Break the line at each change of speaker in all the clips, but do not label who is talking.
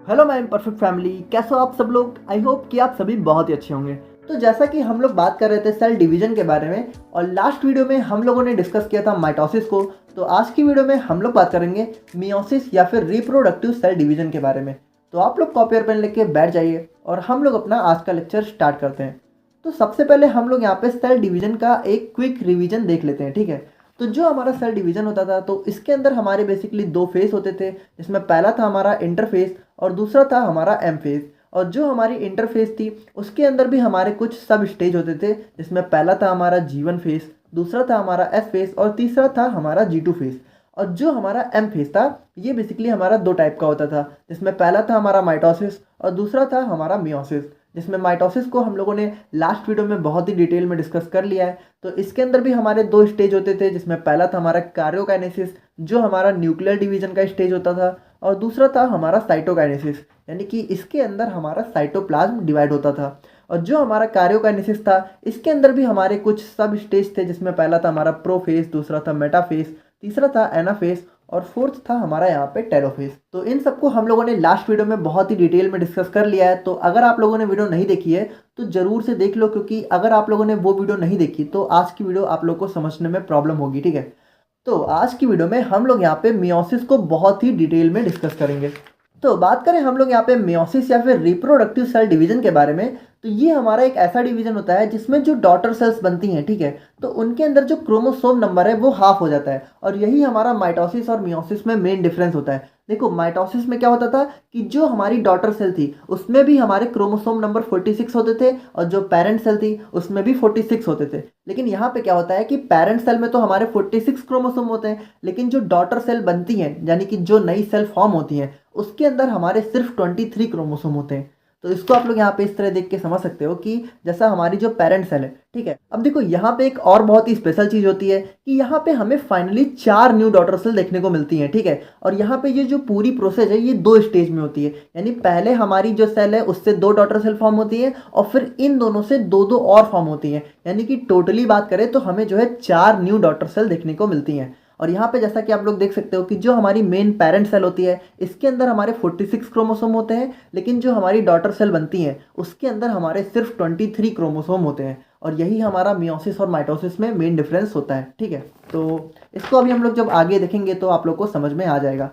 Hello my perfect family, कैसे हो आप सब लोग। आई होप कि आप सभी बहुत ही अच्छे होंगे। तो जैसा कि हम लोग बात कर रहे थे सेल डिवीजन के बारे में, और लास्ट वीडियो में हम लोगों ने डिस्कस किया था माइटोसिस को। तो आज की वीडियो में हम लोग बात करेंगे मियोसिस या फिर रिप्रोडक्टिव सेल डिवीजन के बारे में। तो आप लोग कॉपी और पेन लेके बैठ जाइए और हम लोग अपना आज का लेक्चर स्टार्ट करते हैं। तो सबसे पहले हम लोग यहाँ पे सेल डिवीजन का एक क्विक रिवीजन देख लेते हैं, ठीक है। तो जो हमारा सेल डिवीजन होता था, तो इसके अंदर हमारे बेसिकली दो फेस होते थे, जिसमें पहला था हमारा इंटरफेस और दूसरा था हमारा एम फेज। और जो हमारी इंटरफेस थी उसके अंदर भी हमारे कुछ सब स्टेज होते थे, जिसमें पहला था हमारा G1 फेस, दूसरा था हमारा S फेस और तीसरा था हमारा G2 फेस। और जो हमारा एम फेस था ये बेसिकली हमारा दो टाइप का होता था, जिसमें पहला था हमारा माइटोसिस और दूसरा था हमारा मियोसिस। जिसमें माइटोसिस को हम लोगों ने लास्ट वीडियो में बहुत ही डिटेल में डिस्कस कर लिया है। तो इसके अंदर भी हमारे दो स्टेज होते थे, जिसमें पहला था हमारा कार्योकाइनेसिस, जो हमारा न्यूक्लियर डिवीजन का स्टेज होता था, और दूसरा था हमारा साइटोकाइनेसिस, यानी कि इसके अंदर हमारा साइटोप्लाज्म डिवाइड होता था। और जो हमारा कार्योकाइनेसिस था इसके अंदर भी हमारे कुछ सब स्टेज थे, जिसमें पहला था हमारा प्रोफेस, दूसरा था मेटाफेस, तीसरा था एनाफेस और फोर्थ था हमारा यहाँ पे टेलोफेस। तो इन सबको हम लोगों ने लास्ट वीडियो में बहुत ही डिटेल में डिस्कस कर लिया है। तो अगर आप लोगों ने वीडियो नहीं देखी है तो जरूर से देख लो, क्योंकि अगर आप लोगों ने वो वीडियो नहीं देखी तो आज की वीडियो आप लोग को समझने में प्रॉब्लम होगी, ठीक है। तो आज की वीडियो में हम लोग यहाँ पे मियोसिस को बहुत ही डिटेल में डिस्कस करेंगे। तो बात करें हम लोग यहाँ पे मियोसिस या फिर रिप्रोडक्टिव सेल डिवीजन के बारे में, तो ये हमारा एक ऐसा डिवीजन होता है जिसमें जो डॉटर सेल्स बनती हैं, ठीक है, तो उनके अंदर जो क्रोमोसोम नंबर है वो हाफ हो जाता है। और यही हमारा माइटोसिस और मियोसिस में मेन डिफरेंस होता है। देखो माइटोसिस में क्या होता था कि जो हमारी डॉटर सेल थी उसमें भी हमारे क्रोमोसोम नंबर 46 होते थे, और जो पेरेंट सेल थी उसमें भी 46 होते थे। लेकिन यहाँ पे क्या होता है कि पेरेंट सेल में तो हमारे 46 क्रोमोसोम होते हैं, लेकिन जो डॉटर सेल बनती हैं यानी कि जो नई सेल फॉर्म होती हैं उसके अंदर हमारे सिर्फ 23 क्रोमोसोम होते हैं। तो इसको आप लोग यहाँ पे इस तरह देख के समझ सकते हो कि जैसा हमारी जो पेरेंट सेल है, ठीक है। अब देखो यहाँ पे एक और बहुत ही स्पेशल चीज होती है कि यहाँ पे हमें फाइनली 4 न्यू डॉटर सेल देखने को मिलती हैं, ठीक है। और यहाँ पे ये जो पूरी प्रोसेस है ये दो स्टेज में होती है, यानी पहले हमारी जो सेल है उससे दो डॉटर सेल फॉर्म होती है और फिर इन दोनों से दो दो और फॉर्म होती हैं, यानी कि टोटली बात करें तो हमें जो है 4 न्यू डॉटर सेल देखने को मिलती हैं। और यहाँ पे जैसा कि आप लोग देख सकते हो कि जो हमारी मेन पेरेंट सेल होती है इसके अंदर हमारे 46 क्रोमोसोम होते हैं, लेकिन जो हमारी डॉटर सेल बनती हैं उसके अंदर हमारे सिर्फ 23 क्रोमोसोम होते हैं। और यही हमारा मियोसिस और माइटोसिस में मेन डिफरेंस होता है, ठीक है। तो इसको अभी हम लोग जब आगे देखेंगे तो आप लोग को समझ में आ जाएगा।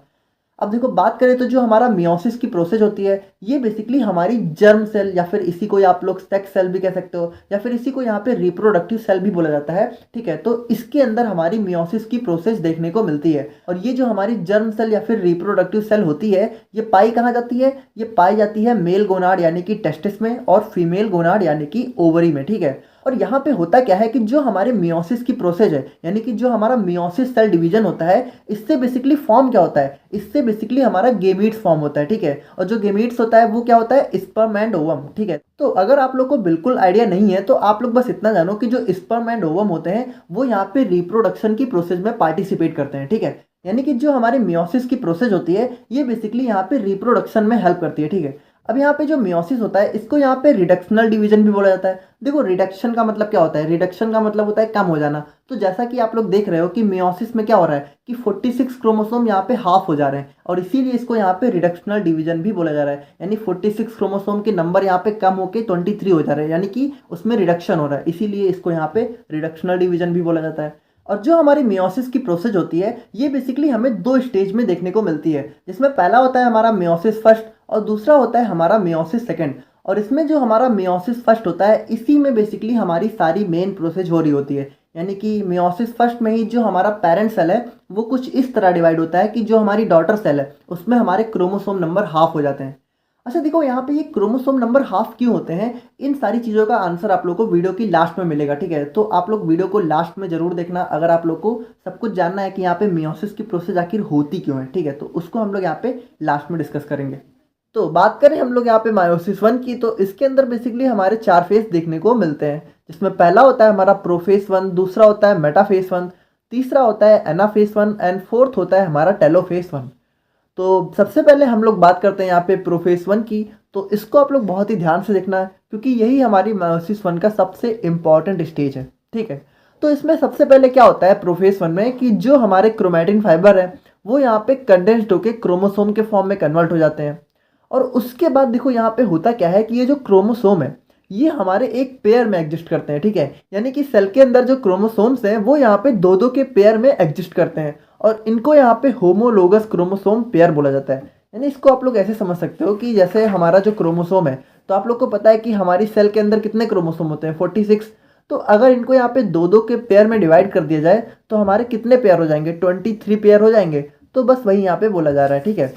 अब देखो बात करें तो जो हमारा मियोसिस की प्रोसेस होती है ये बेसिकली हमारी जर्म सेल या फिर इसी को आप लोग सेक्स सेल भी कह सकते हो, या फिर इसी को यहाँ पे रिप्रोडक्टिव सेल भी बोला जाता है, ठीक है। तो इसके अंदर हमारी मियोसिस की प्रोसेस देखने को मिलती है। और ये जो हमारी जर्म सेल या फिर रिप्रोडक्टिव सेल होती है ये पाई कहाँ जाती है, ये पाई जाती है मेल गोनाड यानी कि टेस्टिस में और फीमेल गोनाड यानी कि ओवरी में, ठीक है। और यहाँ पे होता क्या है कि जो हमारे मियोसिस की प्रोसेस है, यानी कि जो हमारा मियोसिस सेल डिवीजन होता है, इससे बेसिकली फॉर्म क्या होता है, इससे बेसिकली हमारा गेमीट्स फॉर्म होता है, ठीक है। और जो गेमीट्स होता है वो क्या होता है, स्पर्म एंड ओवम, ठीक है। तो अगर आप लोग को बिल्कुल आइडिया नहीं है तो आप लोग बस इतना जानो कि जो स्पर्म एंड ओवम होते हैं वो यहाँ पे रिप्रोडक्शन की प्रोसेस में पार्टिसिपेट करते हैं, ठीक है। यानी कि जो हमारे मियोसिस की प्रोसेस होती है ये बेसिकली यहाँ पे रिप्रोडक्शन में हेल्प करती है, ठीक है। अब यहाँ पे जो मियोसिस होता है इसको यहाँ पे रिडक्शनल डिवीजन भी बोला जाता है। देखो रिडक्शन का मतलब क्या होता है, रिडक्शन का मतलब होता है कम हो जाना। तो जैसा कि आप लोग देख रहे हो कि मियोसिस में क्या हो रहा है कि 46 क्रोमोसोम यहाँ पे हाफ हो जा रहे हैं, और इसीलिए इसको यहाँ पे रिडक्शनल डिवीजन भी बोला जा रहा है। यानी 46 क्रोमोसोम के नंबर यहाँ पे कम होके 23 हो जा रहे हैं, यानी कि उसमें रिडक्शन हो रहा है, इसीलिए इसको यहाँ पे रिडक्शनल डिवीजन भी बोला जाता है। और जो हमारी मियोसिस की प्रोसेस होती है ये बेसिकली हमें दो स्टेज में देखने को मिलती है, जिसमें पहला होता है हमारा मियोसिस फर्स्ट और दूसरा होता है हमारा मियोसिस सेकंड। और इसमें जो हमारा मियोसिस फर्स्ट होता है इसी में बेसिकली हमारी सारी मेन प्रोसेस हो रही होती है। यानी कि मियोसिस फर्स्ट में ही जो हमारा पेरेंट सेल है वो कुछ इस तरह डिवाइड होता है कि जो हमारी डॉटर सेल है उसमें हमारे क्रोमोसोम नंबर हाफ हो जाते हैं। अच्छा देखो यहाँ पे ये क्रोमोसोम नंबर हाफ क्यों होते हैं, इन सारी चीज़ों का आंसर आप लोग को वीडियो की लास्ट में मिलेगा, ठीक है। तो आप लोग वीडियो को लास्ट में जरूर देखना अगर आप लोग को सब कुछ जानना है कि यहाँ पे मियोसिस की प्रोसेस आखिर होती क्यों है, ठीक है। तो उसको हम लोग यहाँ पे लास्ट में डिस्कस करेंगे। तो बात करें हम लोग यहाँ पे मायोसिस 1 की, तो इसके अंदर बेसिकली हमारे 4 फेस देखने को मिलते हैं, जिसमें पहला होता है हमारा प्रोफेस 1, दूसरा होता है मेटाफेस 1, तीसरा होता है एनाफेस 1 एंड फोर्थ होता है हमारा टेलोफेस 1। तो सबसे पहले हम लोग बात करते हैं यहाँ पे प्रोफेस 1 की। तो इसको आप लोग बहुत ही ध्यान से देखना है क्योंकि यही हमारी मायोसिस 1 का सबसे इंपॉर्टेंट स्टेज है, ठीक है। तो इसमें सबसे पहले क्या होता है प्रोफेस 1 में कि जो हमारे क्रोमैटिन फाइबर है वो यहाँ पे कंडेंस्ड होकर क्रोमोसोम के फॉर्म में कन्वर्ट हो जाते हैं। और उसके बाद देखो यहाँ पे होता क्या है कि ये जो क्रोमोसोम है ये हमारे एक पेयर में एग्जिस्ट करते हैं, ठीक है। यानी कि सेल के अंदर जो क्रोमोसोम्स हैं वो यहाँ पे दो दो के पेयर में एग्जिस्ट करते हैं और इनको यहाँ पे होमोलोगस क्रोमोसोम पेयर बोला जाता है। यानी इसको आप लोग ऐसे समझ सकते हो कि जैसे हमारा जो क्रोमोसोम है, तो आप लोग को पता है कि हमारी सेल के अंदर कितने क्रोमोसोम होते हैं, 46। तो अगर इनको यहाँ पे दो दो के पेयर में डिवाइड कर दिया जाए तो हमारे कितने पेयर हो जाएंगे, 23 पेयर हो जाएंगे। तो बस वही यहाँ पे बोला जा रहा है, ठीक है।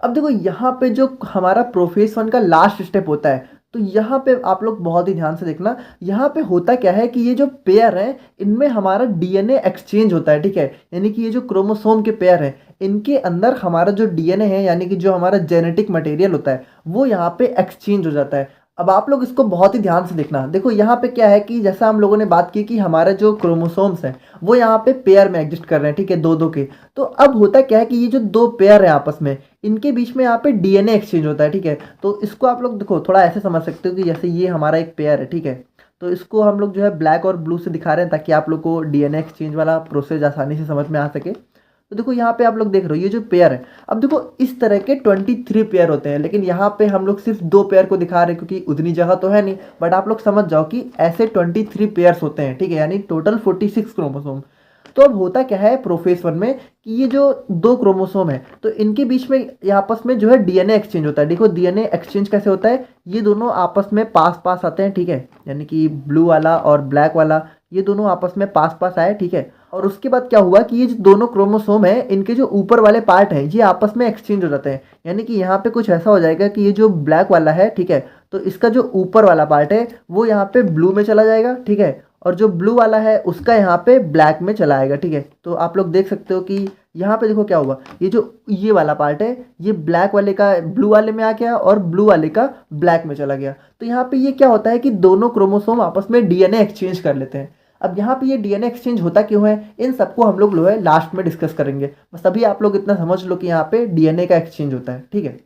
अब देखो यहाँ पे जो हमारा प्रोफेज 1 का लास्ट स्टेप होता है, तो यहाँ पे आप लोग बहुत ही ध्यान से देखना। यहाँ पे होता क्या है कि ये जो पेयर है इनमें हमारा डीएनए एक्सचेंज होता है, ठीक है। यानी कि ये जो क्रोमोसोम के पेयर है इनके अंदर हमारा जो डीएनए है यानी कि जो हमारा जेनेटिक मटेरियल होता है वो यहाँ पे एक्सचेंज हो जाता है। अब आप लोग इसको बहुत ही ध्यान से देखना। देखो यहाँ पे क्या है कि जैसा हम लोगों ने बात की कि हमारे जो क्रोमोसोम्स हैं वो यहाँ पे पेयर में एग्जिस्ट कर रहे हैं, ठीक है, दो दो के। तो अब होता क्या है कि ये जो दो पेयर है आपस में इनके बीच में यहाँ पे डीएनए एक्सचेंज होता है, ठीक है। तो इसको आप लोग देखो थोड़ा ऐसे समझ सकते हो कि जैसे ये हमारा एक पेयर है, ठीक है। तो इसको हम लोग जो है ब्लैक और ब्लू से दिखा रहे हैं ताकि आप लोग को डीएनए एक्सचेंज वाला प्रोसेस आसानी से समझ में आ सके। तो देखो यहाँ पे आप लोग देख रहे हो ये जो पेयर है, अब देखो इस तरह के 23 पेयर होते हैं, लेकिन यहाँ पे हम लोग सिर्फ दो पेयर को दिखा रहे हैं क्योंकि उतनी जगह तो है नहीं। बट आप लोग समझ जाओ कि ऐसे 23 पेयर्स होते हैं, ठीक है, यानी टोटल 46 क्रोमोसोम। तो अब होता क्या है प्रोफेज 1 में कि ये जो दो क्रोमोसोम है तो इनके बीच में आपस में जो है डीएनए एक्सचेंज होता है। देखो डीएनए एक्सचेंज कैसे होता है, ये दोनों आपस में पास पास आते हैं, ठीक है। यानी कि ब्लू वाला और ब्लैक वाला ये दोनों आपस में पास पास आए, ठीक है। और उसके बाद क्या हुआ कि ये जो दोनों क्रोमोसोम है इनके जो ऊपर वाले पार्ट है ये आपस में एक्सचेंज हो जाते हैं। यानी कि यहाँ पे कुछ ऐसा हो जाएगा कि ये जो ब्लैक वाला है, ठीक है, तो इसका जो ऊपर वाला पार्ट है वो यहाँ पे ब्लू में चला जाएगा, ठीक है। और जो ब्लू वाला है उसका यहाँ पे ब्लैक में चला आएगा, ठीक है। तो आप लोग देख सकते हो कि यहाँ पे देखो क्या हुआ, ये जो ये वाला पार्ट है ये ब्लैक वाले का ब्लू वाले में आ गया और ब्लू वाले का ब्लैक में चला गया। तो यहाँ पे ये क्या होता है कि दोनों क्रोमोसोम आपस में डीएनए एक्सचेंज कर लेते हैं। अब यहाँ पे ये डीएनए एक्सचेंज होता क्यों है इन सबको हम लोग जो है लास्ट में डिस्कस करेंगे। बस अभी आप लोग इतना समझ लो कि यहाँ पे डीएनए का एक्सचेंज होता है, ठीक है।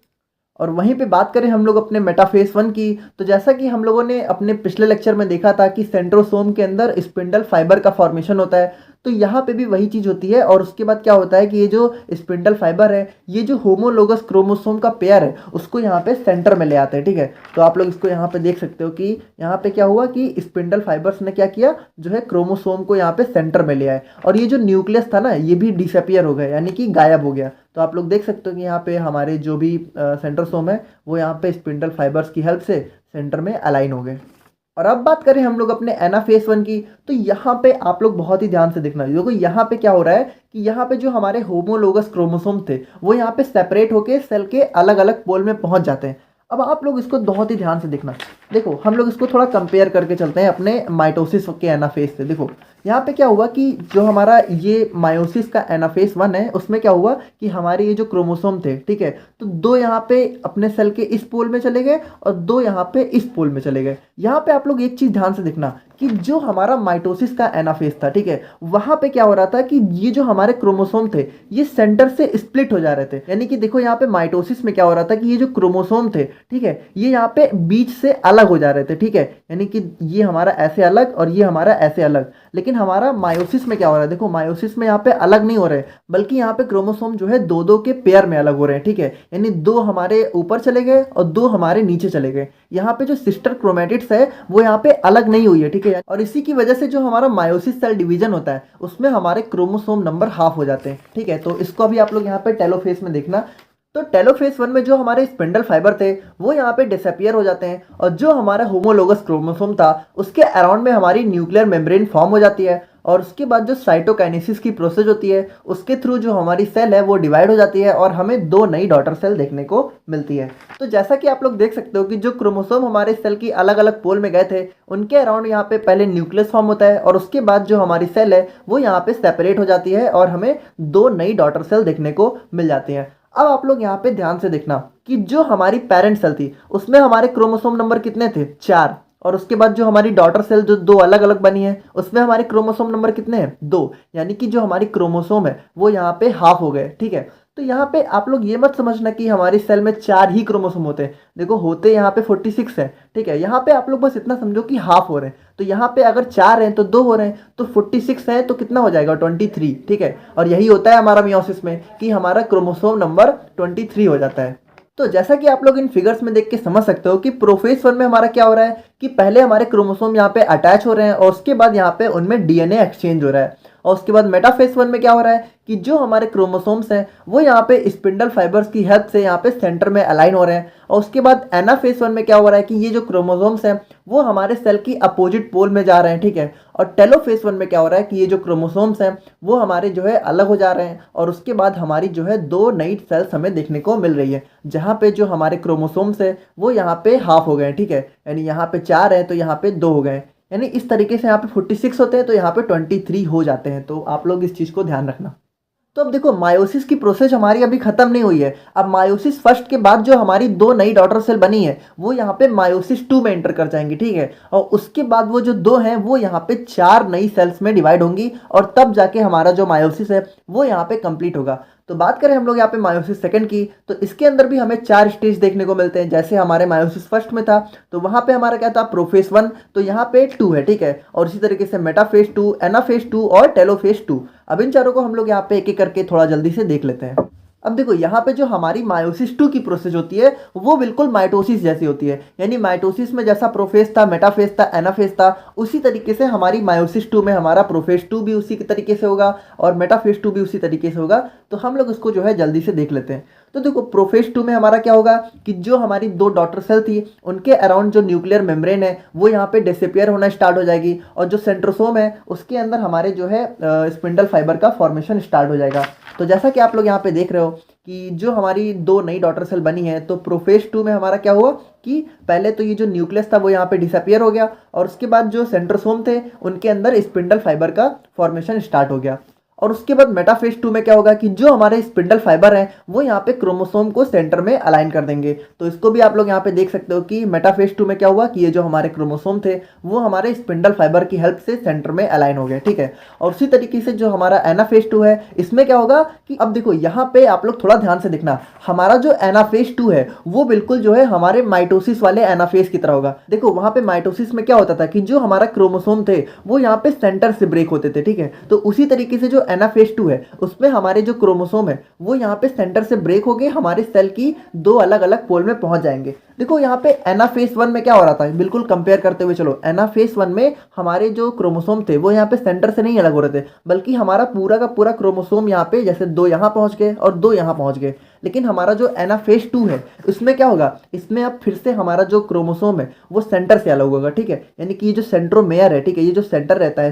और वहीं पे बात करें हम लोग अपने मेटाफेज 1 की, तो जैसा कि हम लोगों ने अपने पिछले लेक्चर में देखा था कि सेंट्रोसोम के अंदर स्पिंडल फाइबर का फॉर्मेशन होता है, तो यहाँ पे भी वही चीज़ होती है। और उसके बाद क्या होता है कि ये जो स्पिंडल फाइबर है ये जो होमोलोगस क्रोमोसोम का पेयर है उसको यहाँ पे सेंटर में ले आते हैं, ठीक है। तो आप लोग इसको यहाँ पे देख सकते हो कि यहाँ पे क्या हुआ कि स्पिंडल फाइबर्स ने क्या किया, जो है क्रोमोसोम को यहाँ पे सेंटर में ले आए और ये जो न्यूक्लियस था ना ये भी डिसअपियर हो गया, यानी कि गायब हो गया। तो आप लोग देख सकते हो कि यहाँ पे हमारे जो भी सेंट्रोसोम है वो यहाँ पे स्पिंडल फाइबर्स की हेल्प से सेंटर में अलाइन हो गए। और अब बात करें हम लोग अपने एनाफेज 1 की, तो यहाँ पे आप लोग बहुत ही ध्यान से देखना। देखो यहाँ पे क्या हो रहा है कि यहाँ पे जो हमारे होमोलोगस क्रोमोसोम थे वो यहाँ पे सेपरेट होके सेल के अलग अलग पोल में पहुँच जाते हैं। अब आप लोग इसको बहुत ही ध्यान से देखना। देखो हम लोग इसको थोड़ा कंपेयर करके चलते हैं अपने माइटोसिस के एनाफेज से। देखो यहाँ पे क्या हुआ कि जो हमारा ये मायोसिस का एनाफेज 1 है उसमें क्या हुआ कि हमारे ये जो क्रोमोसोम थे, ठीक है, तो दो यहाँ पे अपने सेल के इस पोल में चले गए और दो यहाँ पे इस पोल में चले गए। यहाँ पे आप लोग एक चीज़ ध्यान से देखना कि जो हमारा माइटोसिस का एनाफेज था, ठीक है, वहाँ पे क्या हो रहा था कि ये जो हमारे क्रोमोसोम थे ये सेंटर से स्प्लिट हो जा रहे थे। यानी कि देखो यहाँ पे माइटोसिस में क्या हो रहा था कि ये जो क्रोमोसोम थे, ठीक है, ये यहाँ पे बीच से अलग हो जा रहे थे, ठीक है, यानी कि ये हमारा ऐसे अलग और ये हमारा ऐसे अलग। लेकिन हमारा मायोसिस में क्या हो रहा है, देखो मायोसिस में यहाँ पे अलग नहीं हो रहे बल्कि यहाँ पे क्रोमोसोम जो है दो दो के पेयर में अलग हो रहे हैं, ठीक है, यानी दो हमारे ऊपर चले गए और दो हमारे नीचे चले गए। यहाँ पे जो सिस्टर क्रोमेटिड्स है वो यहाँ पे अलग नहीं हुई है, ठीक है। और इसी की वजह से जो हमारा मायोसिस सेल डिवीजन होता है उसमें हमारे क्रोमोसोम नंबर हाफ हो जाते हैं, ठीक है। तो इसको अभी आप लोग यहाँ पे टेलोफेज में देखना। तो टेलोफेज 1 में जो हमारे स्पिंडल फाइबर थे वो यहाँ पे डिसअपियर हो जाते हैं और जो हमारा होमोलोगस क्रोमोसोम था उसके अराउंड में हमारी न्यूक्लियर मेम्ब्रेन फॉर्म हो जाती है। और उसके बाद जो साइटोकाइनेसिस की प्रोसेस होती है उसके थ्रू जो हमारी सेल है वो डिवाइड हो जाती है और हमें दो नई डॉटर सेल देखने को मिलती है। तो जैसा कि आप लोग देख सकते हो कि जो क्रोमोसोम हमारे सेल की अलग अलग पोल में गए थे उनके अराउंड यहाँ पे पहले न्यूक्लियस फॉर्म होता है और उसके बाद जो हमारी सेल है वो यहाँ पे सेपरेट हो जाती है और हमें दो नई डॉटर सेल देखने को मिल जाती हैं। अब आप लोग यहाँ पे ध्यान से देखना कि जो हमारी पेरेंट सेल थी उसमें हमारे क्रोमोसोम नंबर कितने थे, 4। और उसके बाद जो हमारी डॉटर सेल जो दो अलग अलग बनी है उसमें हमारे क्रोमोसोम नंबर कितने हैं, 2। यानी कि जो हमारी क्रोमोसोम है वो यहाँ पे हाफ हो गए, ठीक है। तो यहाँ पे आप लोग ये मत समझना कि हमारी सेल में 4 ही क्रोमोसोम होते हैं। देखो होते यहाँ पे 46 है, ठीक है। यहाँ पे आप लोग बस इतना समझो कि हाफ हो रहे हैं। तो यहाँ पे अगर 4 हैं तो 2 हो रहे हैं, तो 46 है तो कितना हो जाएगा, 23, ठीक है। और यही होता है हमारा मियोसिस में कि हमारा क्रोमोसोम नंबर 23 हो जाता है। तो जैसा कि आप लोग इन फिगर्स में देख के समझ सकते हो कि प्रोफेज वन में हमारा क्या हो रहा है कि पहले हमारे क्रोमोसोम यहाँ पे अटैच हो रहे हैं और उसके बाद यहाँ पे उनमें डीएनए एक्सचेंज हो रहा है। और उसके बाद मेटाफेज वन में क्या हो रहा है कि जो हमारे क्रोमोसोम्स हैं वो यहाँ पे स्पिंडल फाइबर्स की हेल्प से यहाँ पे सेंटर में अलाइन हो रहे हैं। और उसके बाद एनाफेज वन में क्या हो रहा है कि ये जो क्रोमोसोम्स हैं वो हमारे सेल की अपोजिट पोल में जा रहे हैं, ठीक है। और टेलोफेज वन में क्या हो रहा है कि ये जो क्रोमोसोम्स हैं वो हमारे जो है अलग हो जा रहे हैं और उसके बाद हमारी जो है दो नई सेल्स हमें देखने को मिल रही है, जहाँ पे जो हमारे क्रोमोसोम्स है वो यहाँ पे हाफ हो गए, ठीक है। यानी यहाँ पे 4 है तो यहाँ पे 2 हो गए। यानी इस तरीके से यहाँ पे 46 होते हैं तो यहाँ पे 23 हो जाते हैं। तो आप लोग इस चीज़ को ध्यान रखना। तो अब देखो मायोसिस की प्रोसेस हमारी अभी खत्म नहीं हुई है। अब मायोसिस फर्स्ट के बाद जो हमारी दो नई डॉटर सेल बनी है वो यहाँ पे मायोसिस 2 में एंटर कर जाएंगी, ठीक है। और उसके बाद वो जो दो हैं वो यहाँ पे 4 नई सेल्स में डिवाइड होंगी और तब जाके हमारा जो मायोसिस है वो यहाँ पे कंप्लीट होगा। तो बात करें हम लोग यहाँ पे मायोसिस सेकंड की, तो इसके अंदर भी हमें 4 स्टेज देखने को मिलते हैं। जैसे हमारे मायोसिस फर्स्ट में था तो वहाँ पे हमारा क्या था, प्रोफेज 1, तो यहाँ पे 2 है, ठीक है। और इसी तरीके से मेटाफेज 2, एनाफेज 2 और टेलोफेज 2। अब इन चारों को हम लोग यहाँ पे एक एक करके थोड़ा जल्दी से देख लेते हैं। अब देखो यहाँ पे जो हमारी मायोसिस 2 की प्रोसेस होती है वो बिल्कुल माइटोसिस जैसी होती है। यानी माइटोसिस में जैसा प्रोफेज था, मेटाफेज था, एनाफेज था, उसी तरीके से हमारी मायोसिस 2 में हमारा प्रोफेज 2 भी उसी तरीके से होगा और मेटाफेज 2 भी उसी तरीके से होगा। तो हम लोग इसको जो है जल्दी से देख लेते हैं। तो देखो प्रोफेज 2 में हमारा क्या होगा कि जो हमारी दो डॉटर सेल थी उनके अराउंड जो न्यूक्लियर मेम्ब्रेन है वो यहाँ पे डिसअपियर होना स्टार्ट हो जाएगी और जो सेंट्रोसोम है उसके अंदर हमारे जो है स्पिंडल फाइबर का फॉर्मेशन स्टार्ट हो जाएगा। तो जैसा कि आप लोग यहाँ पे देख रहे हो कि जो हमारी दो नई डॉटर सेल बनी है तो प्रोफेज 2 में हमारा क्या हुआ कि पहले तो ये जो न्यूक्लियस था वो यहाँ पे डिसअपियर हो गया और उसके बाद जो सेंट्रोसोम थे उनके अंदर स्पिंडल फाइबर का फॉर्मेशन स्टार्ट हो गया। और उसके बाद मेटाफेज 2 में क्या होगा कि जो हमारे स्पिंडल फाइबर हैं वो यहाँ पे क्रोमोसोम को सेंटर में अलाइन कर देंगे। तो इसको भी आप लोग यहाँ पे देख सकते हो कि मेटाफेज 2 में क्या हुआ कि ये जो हमारे क्रोमोसोम थे वो हमारे स्पिंडल फाइबर की हेल्प से सेंटर में अलाइन हो गए, ठीक है। और उसी तरीके से जो हमारा एनाफेज 2 है इसमें क्या होगा कि अब देखो यहाँ पे आप लोग थोड़ा ध्यान से देखना, हमारा जो एनाफेज 2 है वो बिल्कुल जो है हमारे माइटोसिस वाले एनाफेज की तरह होगा। देखो वहां पे माइटोसिस में क्या होता था कि जो हमारा क्रोमोसोम थे वो यहाँ पे सेंटर से ब्रेक होते थे, ठीक है। तो उसी तरीके से जो एनाफेज 2 है उसमें हमारे जो क्रोमोसोम है वो यहाँ पे सेंटर से ब्रेक हो गए हमारे सेल की दो अलग अलग पोल में पहुंच जाएंगे। देखो यहाँ पे एनाफेज 1 में क्या हो रहा था, बिल्कुल कंपेयर करते हुए चलो, एनाफेज 1 में हमारे जो क्रोमोसोम थे वो यहाँ पे सेंटर से नहीं अलग हो रहे थे बल्कि हमारा पूरा का पूरा क्रोमोसोम यहाँ पे जैसे 2 यहाँ पहुंच गए और 2 यहाँ पहुंच गए। लेकिन हमारा जो एनाफेज 2 है इसमें क्या होगा, इसमें अब फिर से हमारा जो क्रोमोसोम है वो सेंटर से अलग होगा, ठीक है। यानी कि ये जो सेंट्रोमेयर है, ठीक है, ये जो सेंटर रहता है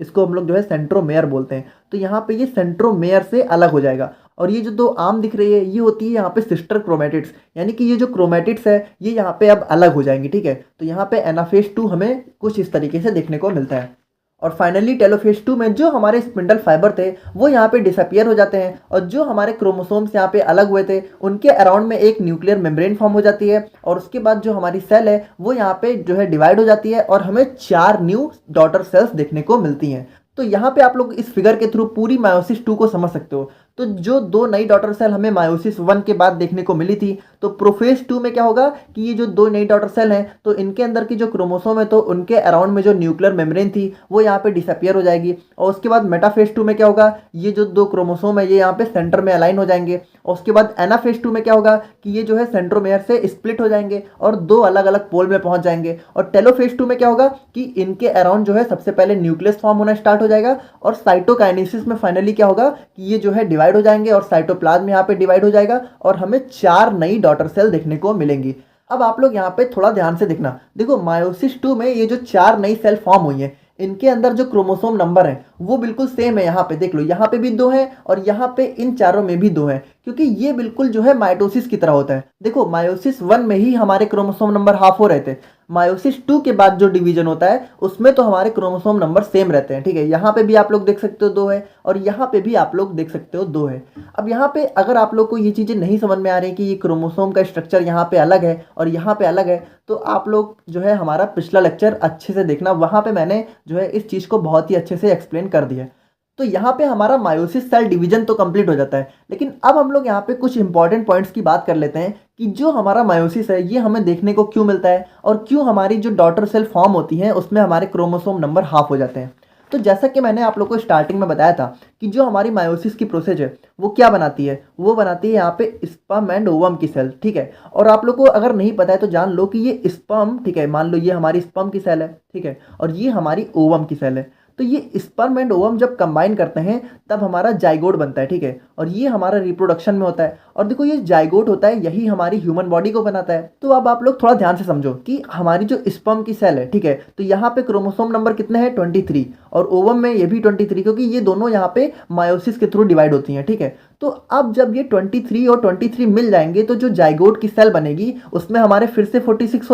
इसको हम लोग जो है सेंट्रोमेयर बोलते हैं। तो यहाँ पे ये सेंट्रोमेयर से अलग हो जाएगा और ये जो दो आर्म दिख रही है ये होती है यहाँ पे सिस्टर क्रोमेटिड्स, यानी कि ये जो क्रोमेटिड्स है ये यहाँ पे अब अलग हो जाएंगी, ठीक है। तो यहाँ पे एनाफेज 2 हमें कुछ इस तरीके से देखने को मिलता है। और फाइनली टेलोफेज 2 में जो हमारे स्पिंडल फाइबर थे वो यहाँ पे डिसअपियर हो जाते हैं और जो हमारे क्रोमोसोम्स यहाँ पे अलग हुए थे उनके अराउंड में एक न्यूक्लियर मेम्ब्रेन फॉर्म हो जाती है और उसके बाद जो हमारी सेल है वो यहाँ पे जो है डिवाइड हो जाती है और हमें 4 न्यू डॉटर सेल्स देखने को मिलती हैं। तो यहाँ पे आप लोग इस फिगर के थ्रू पूरी मायोसिस 2 को समझ सकते हो। तो जो दो नई डॉटर सेल हमें मायोसिस 1 के बाद देखने को मिली थी तो प्रोफेज 2 में क्या होगा कि ये जो दो नई डॉटर सेल हैं तो इनके अंदर की जो क्रोमोसोम है तो उनके अराउंड में जो न्यूक्लियर मेम्ब्रेन थी वो यहाँ पे डिसअपियर हो जाएगी। और उसके बाद मेटाफेज 2 में क्या होगा, ये जो दो क्रोमोसोम है ये यहाँ पे सेंटर में अलाइन हो जाएंगे। और उसके बाद एनाफेज 2 में क्या होगा कि ये जो है सेंट्रोमेयर से स्प्लिट हो जाएंगे और दो अलग अलग पोल में पहुंच जाएंगे। और टेलोफेज 2 में क्या होगा कि इनके अराउंड जो है सबसे पहले न्यूक्लियस फॉर्म होना स्टार्ट हो जाएगा और साइटोकाइनेसिस में फाइनली क्या होगा कि ये जो है डिवाइड हो जाएंगे और साइटोप्लाज्म यहाँ पे डिवाइड हो जाएगा और हमें 4 नई डॉटर सेल देखने को मिलेंगी। अब आप लोग यहाँ पे थोड़ा ध्यान से देखना, देखो मायोसिस 2 में ये जो 4 नई सेल फॉर्म हुई है इनके अंदर जो क्रोमोसोम नंबर है वो बिल्कुल सेम है। यहाँ पे देख लो, यहाँ पे भी 2 हैं और यहाँ पे इन चारों में भी 2 हैं क्योंकि ये बिल्कुल जो है माइटोसिस की तरह होता है। देखो मायोसिस 1 में ही हमारे क्रोमोसोम नंबर हाफ हो रहे थे, मायोसिस 2 के बाद जो डिवीजन होता है उसमें तो हमारे क्रोमोसोम नंबर सेम रहते हैं, ठीक है। यहाँ पे भी आप लोग देख सकते हो 2 है और यहाँ पे भी आप लोग देख सकते हो 2 है। अब यहाँ पे अगर आप लोग को ये चीज़ें नहीं समझ में आ रही कि ये क्रोमोसोम का स्ट्रक्चर यहाँ पे अलग है और यहाँ पे अलग है तो आप लोग जो है हमारा पिछला लेक्चर अच्छे से देखना, वहाँ पे मैंने जो है इस चीज़ को बहुत ही अच्छे से एक्सप्लेन कर दिया है। तो यहाँ पे हमारा मायोसिस सेल डिवीजन तो कंप्लीट हो जाता है, लेकिन अब हम लोग यहाँ पे कुछ इंपॉर्टेंट पॉइंट्स की बात कर लेते हैं कि जो हमारा मायोसिस है ये हमें देखने को क्यों मिलता है और क्यों हमारी जो डॉटर सेल फॉर्म होती हैं उसमें हमारे क्रोमोसोम नंबर हाफ हो जाते हैं। तो जैसा कि मैंने आप लोग को स्टार्टिंग में बताया था कि जो हमारी मायोसिस की प्रोसेस है वो क्या बनाती है, वो बनाती है यहाँ पे स्पर्म एंड ओवम की सेल, ठीक है। और आप लोग को अगर नहीं पता है तो जान लो कि ये स्पर्म, ठीक है, मान लो ये हमारी स्पर्म की सेल है, ठीक है, और ये हमारी ओवम की सेल है। तो ये स्पर्म एंड ओवम जब कंबाइन करते हैं तब हमारा जाइगोट बनता है, ठीक है, और ये हमारा रिप्रोडक्शन में होता है। और देखो ये जाइगोट होता है, यही हमारी ह्यूमन बॉडी को बनाता है। तो अब आप लोग थोड़ा ध्यान से समझो कि हमारी जो स्पर्म की सेल है, ठीक है, तो यहाँ पे क्रोमोसोम नंबर कितने हैं, 23, और ओवम में ये भी 23, क्योंकि ये दोनों यहाँ पे मायोसिस के थ्रू डिवाइड होती हैं, ठीक है। तो अब जब ये 23 और 23 मिल जाएंगे तो जो जाइगोट की सेल बनेगी उसमें हमारे फिर से 46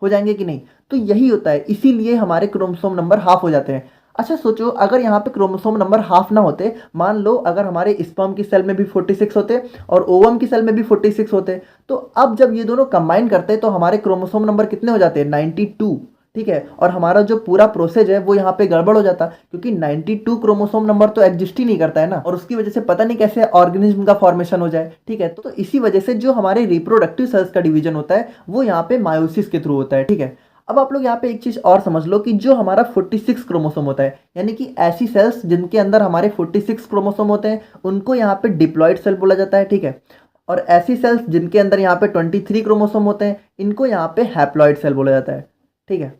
हो जाएंगे कि नहीं। तो यही होता है, इसीलिए हमारे क्रोमोसोम नंबर हाफ हो जाते हैं। अच्छा सोचो, अगर यहाँ पे क्रोमोसोम नंबर हाफ ना होते, मान लो अगर हमारे स्पर्म की सेल में भी 46 होते और ओवम की सेल में भी 46 होते, तो अब जब ये दोनों कंबाइन करते तो हमारे क्रोमोसोम नंबर कितने हो जाते हैं, 92, ठीक है। और हमारा जो पूरा प्रोसेस है वो यहाँ पे गड़बड़ हो जाता, क्योंकि 92 क्रोमोसोम नंबर तो एग्जिस्ट ही नहीं करता है ना, और उसकी वजह से पता नहीं कैसे ऑर्गेनिज्म का फॉर्मेशन हो जाए, ठीक है। तो इसी वजह से जो हमारे रिप्रोडक्टिव सेल्स का डिवीजन होता है वो यहाँ पे मायोसिस के थ्रू होता है, ठीक है। अब आप लोग यहाँ पे एक चीज और समझ लो कि जो हमारा 46 क्रोमोसोम होता है, यानी कि ऐसी सेल्स जिनके अंदर हमारे 46 क्रोमोसोम होते हैं उनको यहाँ पे डिप्लॉइड सेल बोला जाता है, ठीक है। और ऐसी सेल्स जिनके अंदर यहाँ पे 23 क्रोमोसोम होते हैं इनको यहाँ पे हैप्लॉइड सेल बोला जाता है, ठीक है।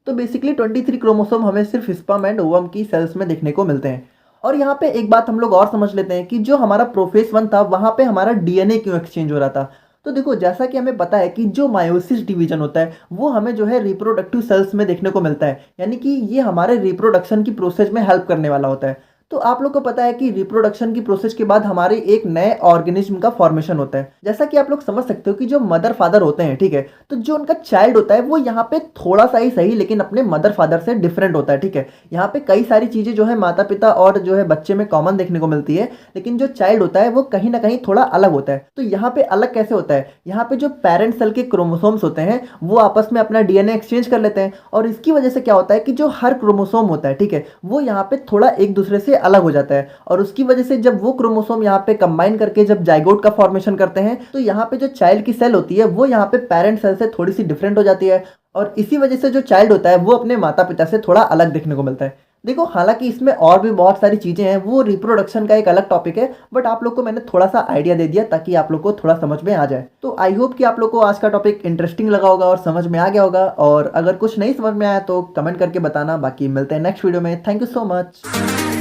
तो बेसिकली 23 क्रोमोसोम हमें सिर्फ स्पर्म एंड ओवम की सेल्स में देखने को मिलते हैं। और यहाँ पे एक बात हम लोग और समझ लेते हैं कि जो हमारा प्रोफेस 1 था वहाँ पे हमारा डीएनए क्यों एक्सचेंज हो रहा था। तो देखो, जैसा कि हमें पता है कि जो मायोसिस डिवीजन होता है वो हमें जो है रिप्रोडक्टिव सेल्स में देखने को मिलता है, यानी कि ये हमारे रिप्रोडक्शन की प्रोसेस में हेल्प करने वाला होता है। तो आप लोग को पता है कि रिप्रोडक्शन की प्रोसेस के बाद हमारे एक नए ऑर्गेनिज्म का फॉर्मेशन होता है। जैसा कि आप लोग समझ सकते हो कि जो मदर फादर होते हैं, ठीक है, तो जो उनका चाइल्ड होता है वो यहाँ पे थोड़ा सा ही सही लेकिन अपने मदर फादर से डिफरेंट होता है, ठीक है। यहाँ पे कई सारी चीजें जो है माता पिता और जो है बच्चे में कॉमन देखने को मिलती है, लेकिन जो चाइल्ड होता है वो कहीं ना कहीं थोड़ा अलग होता है। तो यहाँ पे अलग कैसे होता है, यहाँ पे जो पेरेंट सेल के क्रोमोसोम्स होते हैं वो आपस में अपना डीएनए एक्सचेंज कर लेते हैं, और इसकी वजह से क्या होता है कि जो हर क्रोमोसोम होता है, ठीक है, वो यहाँ पे थोड़ा एक दूसरे से अलग हो जाता है। और उसकी वजह से जब वो क्रोमोसोम यहाँ पे कंबाइन करके जब जाइगोट का फॉर्मेशन करते हैं तो यहाँ पे जो चाइल्ड की सेल होती है वो यहाँ पे पेरेंट सेल से थोड़ी सी डिफरेंट हो जाती है, और इसी वजह से जो चाइल्ड होता है वो अपने माता पिता से थोड़ा अलग देखने को मिलता है। देखो, हालांकि इसमें और भी बहुत सारी चीजें हैं, वो रिप्रोडक्शन का एक अलग टॉपिक है, बट आप लोग को मैंने थोड़ा सा आइडिया दे दिया ताकि आप लोग को थोड़ा समझ में आ जाए। तो आई होप कि आप लोग को आज का टॉपिक इंटरेस्टिंग लगा होगा और समझ में आ गया होगा, और अगर कुछ नहीं समझ में आया तो कमेंट करके बताना। बाकी मिलते हैं नेक्स्ट वीडियो में। Thank you so much.